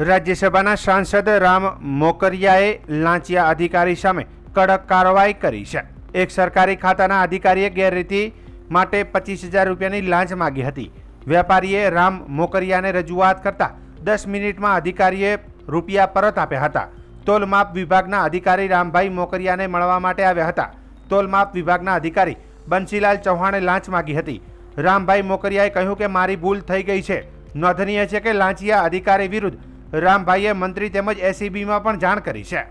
રાજ્યસભાના સાંસદ રામ મોકરિયાએ લાંચિયા અધિકારી સામે કડક કાર્યવાહી કરી છે। એક સરકારી ખાતાના અધિકારીએ ગેરરીતિ માટે 25,000 રૂપિયાની લાંચ માગી હતી। વેપારીએ રામ મોકરિયાને રજૂઆત કરતા 10 મિનિટમાં અધિકારીએ રૂપિયા પરત આપ્યા હતા। તોલમાપ વિભાગના અધિકારી રામભાઈ મોકરિયાને મળવા માટે આવ્યા હતા। તોલમાપ વિભાગના અધિકારી બંસીલાલ ચૌહાણે લાંચ માગી હતી। રામભાઈ મોકરિયાએ કહ્યું કે મારી ભૂલ થઈ ગઈ છે। નોંધનીય છે કે લાંચિયા અધિકારી વિરુદ્ધ રામભાઈએ મંત્રી તેમજ એસીબીમાં પણ જાણ કરી છે।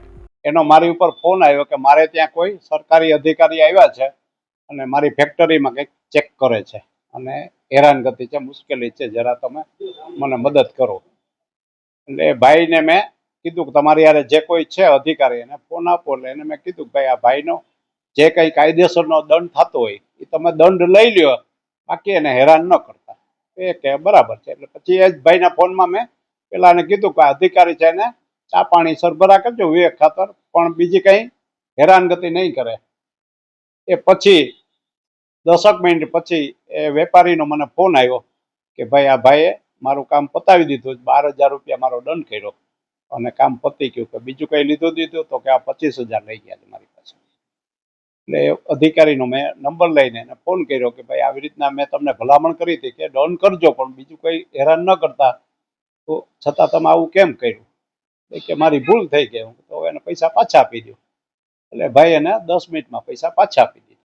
એનો મારી ઉપર ફોન આવ્યો કે મારે ત્યાં કોઈ સરકારી અધિકારી આવ્યા છે અને મારી ફેક્ટરીમાં કંઈક ચેક કરે છે અને હેરાનગતિ છે, મુશ્કેલી છે, જરા તમે મને મદદ કરો। એટલે એ ભાઈને મેં કીધું કે તમારી યારે જે કોઈ છે અધિકારી એને ફોન આપો। એટલે એને મેં કીધું કે ભાઈ આ ભાઈનો જે કંઈ કાયદેસરનો દંડ થતો હોય એ તમે દંડ લઈ લ્યો, બાકી એને હેરાન ન કરતા। એ કે બરાબર છે। એટલે પછી એ જ ભાઈના ફોનમાં મેં પેલાને કીધું કે અધિકારી છે એને ચા પાણી સરભરા કરજો વિવેક ખાતર, પણ બીજી કંઈ હેરાનગતિ નહીં કરે। એ પછી 10 મિનિટ પછી એ વેપારીનો મને ફોન આવ્યો કે ભાઈ આ ભાઈએ મારું કામ પતાવી દીધું, 12,000 રૂપિયા મારો દંડ કર્યો અને કામ પતી ગયું। કે બીજું કંઈ લીધું દીધું તો કે આ 25,000 લઈ ગયા છે મારી પાસે। એટલે એ અધિકારીનો મેં નંબર લઈને એને ફોન કર્યો કે ભાઈ આવી રીતના મેં તમને ભલામણ કરી હતી કે દંડ કરજો પણ બીજું કંઈ હેરાન ન કરતા, તો છતાં તમે આવું કેમ કર્યું? કે મારી ભૂલ થઈ ગઈ, તો એને પૈસા પાછા આપી દો। એટલે ભાઈ એને 10 મિનિટમાં પૈસા પાછા આપી દીધા।